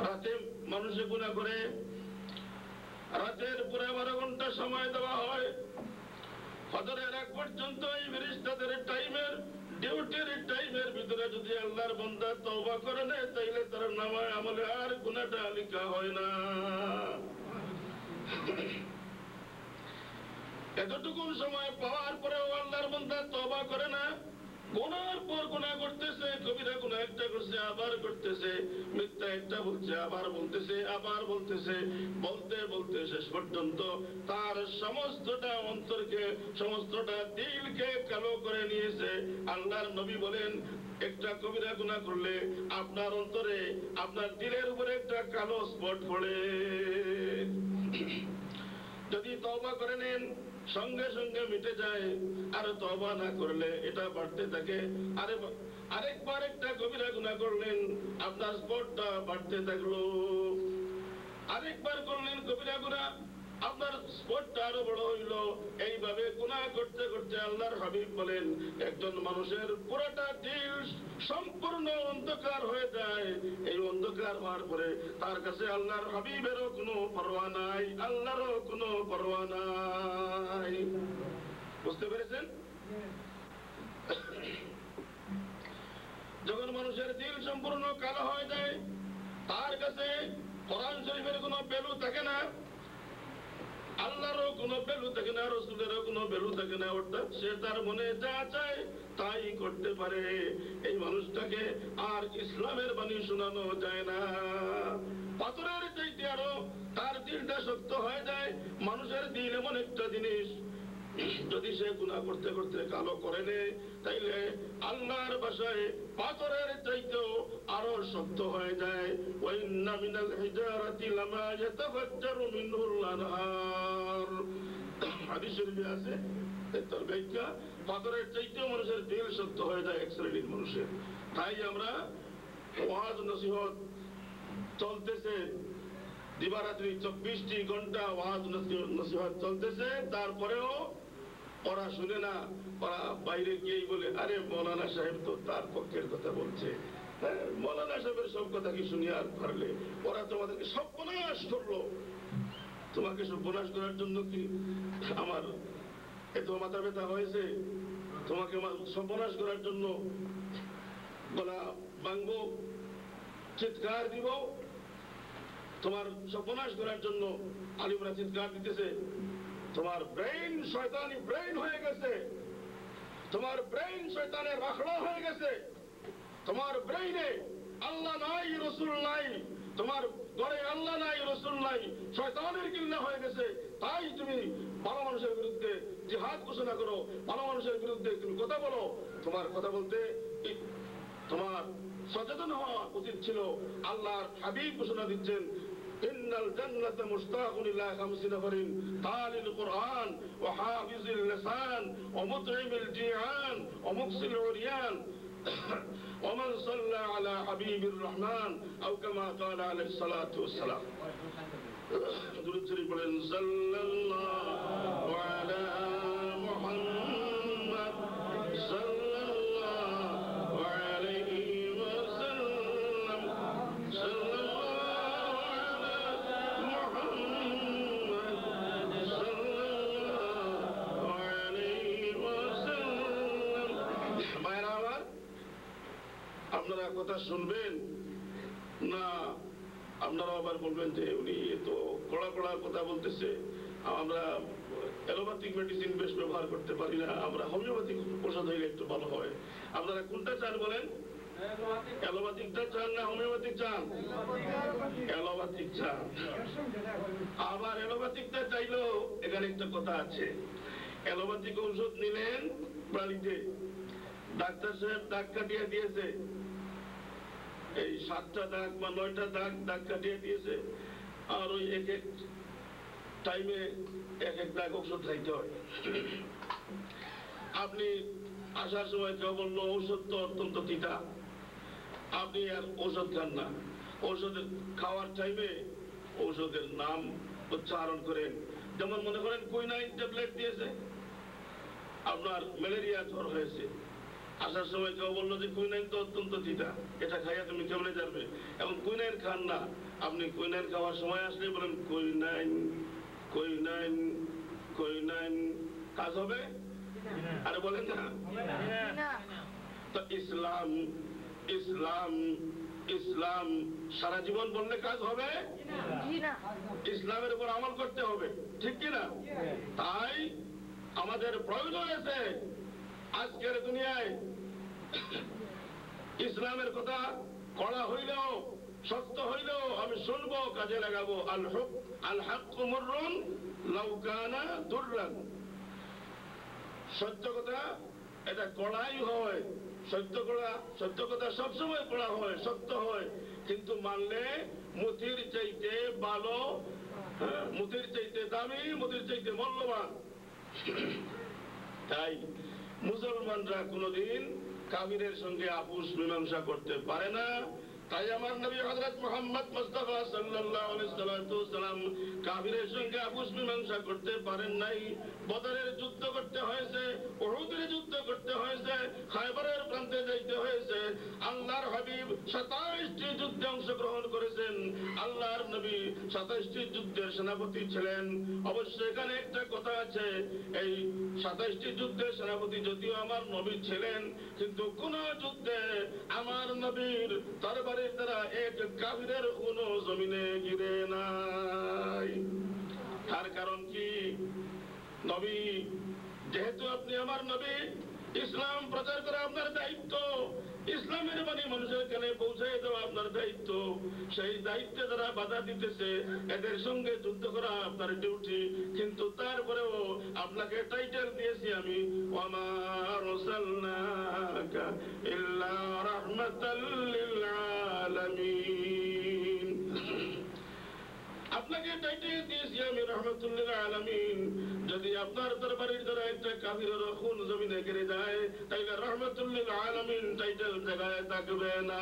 রাতে মানুষে গুনাহ করে, রাতের পুরো 12 ঘন্টা সময় দেওয়া হয়, ফজরের আগ পর্যন্ত এই ফেরেশতাদের টাইমের ডিউটির টাইমের ভিতরে যদি আল্লাহর বান্দা তওবা করে নেয় তাইলে তার নামায় আমলে আর গুনাহটা লেখা হয় না। এতটুকু সময় পাওয়ার পরেও আল্লাহর বান্দা তওবা করে না, গুনার পর গুনাহ করতেছে, কবিরা গুনাহ একটা করছে আবার করতেছে, মিথ্যা একটা বলছে আবার বলতেছে, আবার বলতেছে, বলতে বলতে শেষ পর্যন্ত তার সমস্তটা অন্তরকে, সমস্তটা দিলকে কালো করে নিয়েছে। আল্লাহর নবী বলেন একটা কবিরা গুনাহ করলে আপনার অন্তরে, আপনার দিলের উপরে একটা কালো স্পট পড়ে। যদি তওবা করে নেন সঙ্গে সঙ্গে মিটে যায়, আর তওবা না করলে এটা বাড়তে থাকে। আরেকবার একটা কবিরা গুনাহ করলেন, আপনার স্পটটা বাড়তে থাকলো। আরেকবার করলেন কবিরা গুনাহ, আপনার স্পটটা আরো বড় হইল। এইভাবে গুনাহ করতে করতে আল্লাহর হাবিব বলেন একজন মানুষের পুরোটা দিল সম্পূর্ণ অন্ধকার হয়ে যায়। এই অন্ধকার হওয়ার পরে তার কাছে আল্লাহর হাবিবেরও কোনো পরোয়া নাই, আল্লাহরও কোনো পরোয়া নাই। বুঝতে পেরেছেন? যখন মানুষের দিল সম্পূর্ণ কালো হয়ে যায়, তার কাছে কোরআন শরীফের কোনো ভ্যালু থাকে না, আল্লাহরও কোনো ভ্যালু থাকে না, রাসূলেরও কোনো ভ্যালু থাকে না। অর্থাৎ সে তার মনে যা চায় তাই করতে পারে। এই মানুষটাকে আর ইসলামের বাণী শোনানো যায় না। পাথরের চাইতে আরো তার দিলটা শক্ত হয়ে যায়। মানুষের দিল এমন একটা জিনিস, যদি সে গুনাহ করতে করতে কালো করে নেয় তাইলে আল্লাহর ভাষায় পাথরের চাইতেও আরো শক্ত হয়ে যায়। ওয়াইন্না মিনাল হিজারাতি লামা ইয়াতাফাজ্জারু মিনহুল আনহার, হাদিস শরীফে আছে। তার ব্যাখ্যা, পাথরের চাইতেও মানুষের দিল শক্ত হয়ে যায় এক শ্রেণীর মানুষের। তাই আমরা ওয়াজ নসিহত চলতেছে, দিবারাত্রি 24টি ঘন্টা ওয়াজ নসিহত চলতেছে, তারপরেও ওরা শুনে না। ওরা বাইরে গিয়েই বলে আরে মৌলানা সাহেব তো তার পক্ষের কথা বলছে, মৌলানা সাহেবের সব কথা কি শুনি আর পারলে? ওরা তোমাদেরকে সর্বনাশ করলো। তোমাকে সর্বনাশ করার জন্য কি আমার এত মাথা ব্যথা হয়েছে? তোমাকে সর্বনাশ করার জন্য গলা ভাঙবো, চিৎকার দিব? তোমার সর্বনাশ করার জন্য আলিমরা চিৎকার দিতেছে। তোমার ব্রেইন শয়তানি ব্রেইন হয়ে গেছে, তোমার ব্রেইন শয়তানের রাখড়া হয়ে গেছে, তোমার ব্রেইনে আল্লাহ নাই রাসূল নাই, তোমার ঘরে আল্লাহ নাই রাসূল নাই, শয়তানের কিল্লা হয়ে গেছে। তাই তুমি ভালো মানুষের বিরুদ্ধে জিহাদ ঘোষণা করো, ভালো মানুষের বিরুদ্ধে তুমি কথা বলো। তোমার কথা বলতে তোমার সচেতন হওয়া উচিত ছিল। আল্লাহর হাবিব ঘোষণা দিচ্ছেন ইন্নাল জান্নাতা মুশতাকুন ইলা 5 নাফারিন তালিল কুরআন ওয়া হাফিজিল লিসান ওয়া মুতঈমিল জিআন ওয়া মুকসিল উরিয়ান ওয়া মান সাল্লা আলা হাবিবির রহমান আও কামা ক্বালা আলাইহিস সালাতু ওয়াস সালাম। দুরূদ শরীফ পড়েন সাল্লাল্লাহু আলা মুহাম্মদ সাল্লাল্লাহু আলাইহি ওয়াসাল্লাম সাল্লাল্লাহু আলা মুহাম্মদ সাল্লাল্লাহু আলাইহি ওয়াসাল্লাম। ভাইরা আমার, আপনারা কথা শুনবেন না আপনারা আবার বলবেন যে উনি তো কড়া কড়া কথা বলতেছে, আমরা অ্যালোপ্যাথিক মেডিসিন বেশ ব্যবহার করতে পারি না, আমরা হোমিওপ্যাথিক ওষুধ হইলে একটু ভালো হয়। আপনারা কোনটা চান বলেন? অ্যালোপ্যাথিকটা চান না হোমিওপ্যাথিক চান? অ্যালোপ্যাথিক চান। আবার অ্যালোপ্যাথিকটা চাইলেও এখানে একটা কথা আছে। অ্যালোপ্যাথিক ঔষধ নিলেন প্রাণীতে, ডাক্তার সাহেব দাগ কাটিয়ে দিয়েছে, এই 7টা দাগ বা 9টা দাগ কাটিয়ে দিয়েছে, আর ওই এক এক টাইমে এক এক দাগ ঔষধ খাইতে হয়। আপনি আসার সময় কেউ বললো ঔষধ তো অত্যন্ত তিতা, আপনি আর ঔষধ খান না। ঔষধের খাওয়ার টাইমে ঔষধের নাম উচ্চারণ করেন। যেমন মনে করেন কুইনাইন ট্যাবলেট দিয়েছে, আপনার ম্যালেরিয়া জ্বর হয়েছে, আসার সময় কেউ বললো যে কুইনাইন তো অত্যন্ত তিতা, এটা খাইয়া তুমি কেমনে যাবে। এখন কুইনাইন খান না, আপনি কুইনাইন খাওয়ার সময় আসলে বলেন কুইনাইন কুইনাইন কুইনাইন, কাজ হবে? আরে বলেন না। তো ইসলাম ইসলাম ইসলাম সারা জীবন বললে কাজ হবে? ইসলামের উপর আমল করতে হবে, ঠিক কিনা? তাই আমাদের প্রয়োজন আছে আজকের দুনিয়ায় ইসলামের কথা কড়া হইলেও সত্য হইলেও আমি শুনবো, কাজে লাগাবো। আল হাক্কু মুররুন লাউ কানা দুররান, সত্য কথা এটা কড়াই হয়, সত্য কথা সবসময় কড়া হয়, সত্য হয়, কিন্তু মানলে মতির চাইতে ভালো, মতির চাইতে দামি, মতির চাইতে মূল্যবান। তাই মুসলমানরা কোনদিন কাফিরের সঙ্গে আপোষ মীমাংসা করতে পারে না। তাই আমার নবী হযরত মুহাম্মদ মুস্তাফা সাল্লাল্লাহু আলাইহি সাল্লাম কাফিরের সঙ্গে আপোষ মীমাংসা করতে পারেন নাই। বদরের যুদ্ধ করতে হয়েছে, উহুদের যুদ্ধ করতে হয়েছে, খায়বরের প্রান্তে যাইতে হয়েছে। আল্লাহর হাবিব 27টি যুদ্ধে অংশগ্রহণ করেছেন। আল্লাহর নবী 27টি যুদ্ধের সেনাপতি ছিলেন। অবশ্য এখানে একটা কথা আছে, এই 27টি যুদ্ধের সেনাপতি যদিও আমার নবী ছিলেন, কিন্তু কোন যুদ্ধে আমার নবীর দরবারে তারা এক কাফিরের কোন জমিনে গিরে নাই। তার কারণ কি? নবী যেহেতু আপনি আমার নবী, ইসলাম প্রচার করা আপনার দায়িত্ব, ইসলামের বাণী মানুষের কানে পৌঁছে দেওয়া আপনার দায়িত্ব। সেই দায়িত্বে যারা বাধা দিতেছে এদের সঙ্গে যুদ্ধ করা আপনার ডিউটি। কিন্তু তারপরেও আপনাকে টাইটেল দিয়েছি আমি, ওয়ামা আরসালনাকা ইল্লা রাহমাতাল লিল আলামিন। আপনাকে টাইটেল দিয়েছি আমি রাহমাতুল লিল আলামিন। যদি আপনার দরবারের দ্বারা একটা কাফিরের খুন জমিনে গিরে যায়, তাইলে রাহমাতুল লিল আলামিন টাইটেল জায়গায় থাকবে না,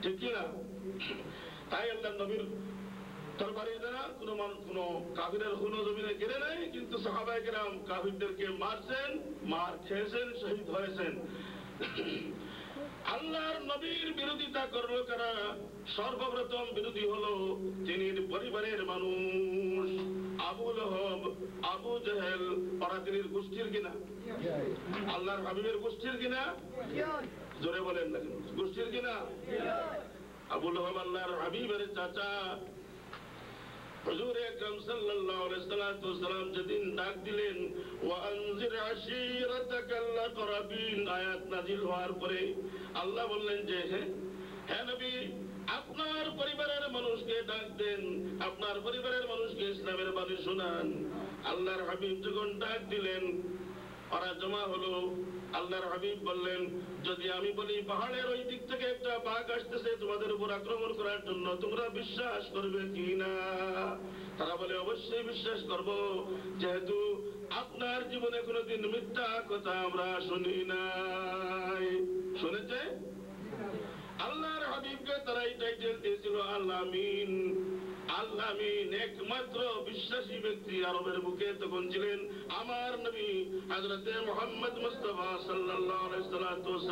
ঠিক কি না? তাই আল্লাহর নবীর দরবারের দ্বারা কোন কাফিরের খুন জমিনে গিরে নাই, কিন্তু সাহাবায়ে কেরাম কাফিরদেরকে মারছেন, মার খেয়েছেন, শহীদ হয়েছেন। আল্লাহর নবীর বিরোধিতা করলো কারা? সর্বপ্রথম বিরোধী হলো তিনি পরিবারের মানুষ, আবু লহব, আবু জেহেল। ওরা তিনি গোষ্ঠীর কিনা? আল্লাহর হাবিবের গোষ্ঠীর কিনা? জোরে বলেন না, গোষ্ঠীর কিনা? আবু লহব আল্লাহর হাবিবের চাচা। হুজুর আকরাম সাল্লাল্লাহু আলাইহি সাল্লাম যেদিন ডাক দিলেন, ওয়া আনজির আশীরাতাকাল আকরাবিন, আয়াত নাযিল হওয়ার পরে আল্লাহ বললেন যে হে নবী, আপনার পরিবারের মানুষকে ডাক দেন, আপনার পরিবারের মানুষকে ইসলামের বাণী শোনান। আল্লাহর হাবিব যখন ডাক দিলেন, ওরা জমা হলো। আল্লাহর হাবিব বললেন, যদি আমি বলি পাহাড়ের ওই দিক থেকে একটা বাঘ আসতেছে তোমাদের উপর আক্রমণ করার জন্য, তোমরা বিশ্বাস করবে কি না? তারা বলে অবশ্যই বিশ্বাস করব, যেহেতু আপনার জীবনে কোনোদিন মিথ্যা কথা আমরা শুনি নাই। শুনেছে? আল্লাহর হাবিবকে তারা এই টাইটেল দিয়েছিল আল আমিন। আল আমিন, একমাত্র বিশ্বাসী ব্যক্তি আরবের বুকে তখন ছিলেন আমার নবী হযরতে মুহাম্মদ মুস্তাফা সাল্লাল্লাহু আলাইহি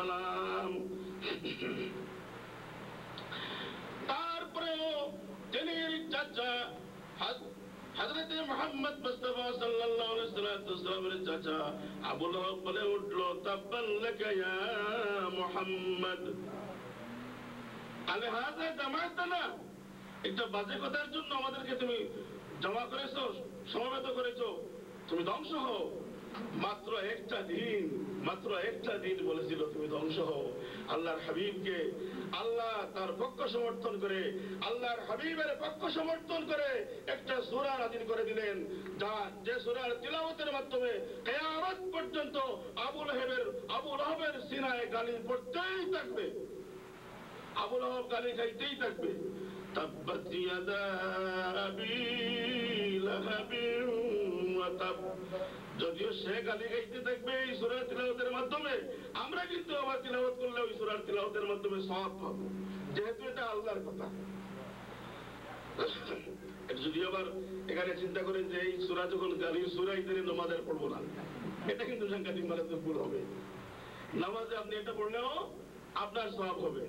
সাল্লাম। তারপরেও তিনি চাচা হযরতে মুহাম্মদ মুস্তাফা সাল্লাল্লাহু আলাইহি সাল্লামের চাচা আবু লহব বলে উঠলো, তাব্বান লাকা ইয়া মুহাম্মদ, আলে হাযা জামাতানা, একটা বাজে কথার জন্য আমাদেরকে তুমি জমা করেছো, সমবেত করেছো, তুমি ধ্বংস হও। মাত্র একটা দিন বলেছিল তুমি ধ্বংস হও। আল্লাহর হাবিবকে আল্লাহ তার পক্ষ সমর্থন করে, আল্লাহর হাবিবের পক্ষ সমর্থন করে একটা সূরা নাযিল করে দিলেন, যে সূরার তিলাওয়াতের মাধ্যমে কিয়ামত পর্যন্ত আবু লাহাবের সিনায় গালি পড়তেই থাকবে, আবু লাহাব গালি খাইতেই থাকবে। তাব্বাত ইয়াদা আবি লাহাবিন ওয়া তাব। যদিও সে গালি গাইতে থাকবে এই সূরার তিলাওয়াতের মাধ্যমে, আমরা কিন্তু আবার তিলাওয়াত করলে ওই সূরার তিলাওয়াতের মাধ্যমে সওয়াব পাবো, যেহেতু এটা আল্লাহর কথা। এটা যদি আবার এখানে চিন্তা করেন যে এই সূরা যখন গালি সূরা ঈদের নামাজের পড়বো না, এটা কিন্তু সাংঘাতিক মারাত্মক ভুল হবে। নামাজে আপনি এটা পড়লেও আপনার সওয়াব হবে।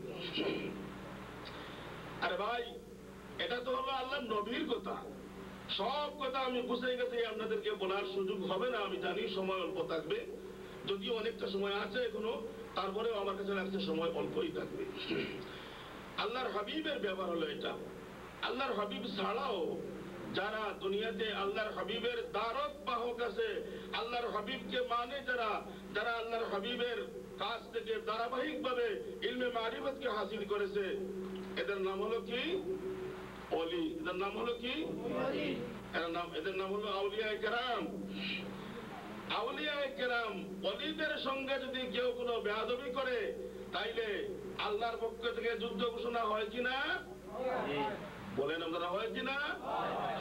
আরে ভাই, এটা তো হলো আল্লাহর নবীর কথা। সব কথা আমি বুঝে গেছি, আপনাদেরকে বলার সুযোগ হবে না আমি জানি, সময় অল্প থাকবে, যদিও অনেকটা সময় আছে এখনো, তারপরেও আমার কাছে লাগছে সময় অল্পই থাকবে। আল্লাহর হাবিবের ব্যাপার হলো এটা। আল্লাহর হাবিব ছাড়াও যারা দুনিয়াতে আল্লাহর হাবিবের দ্বারক বাহক আছে, আল্লাহর হাবিবকে মানে যারা, যারা আল্লাহর হাবিবের কাছ থেকে ধারাবাহিক ভাবে ইলমে মারিফতকে হাসিল করেছে, এদের নাম হলো কি? ওলি। এদের নাম হলো কি? এদের নাম হলো আউলিয়ায়ে কেরাম। আউলিয়ায়ে কেরাম, ওলিদের সঙ্গে যদি কেউ কোনো বেয়াদবি করে, তাইলে আল্লাহর পক্ষ থেকে যুদ্ধ ঘোষণা হয় কিনা? বলেন আপনারা, হয় কিনা?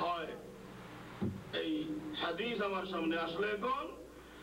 হয়। এই হাদিস আমার সামনে আসলে এখন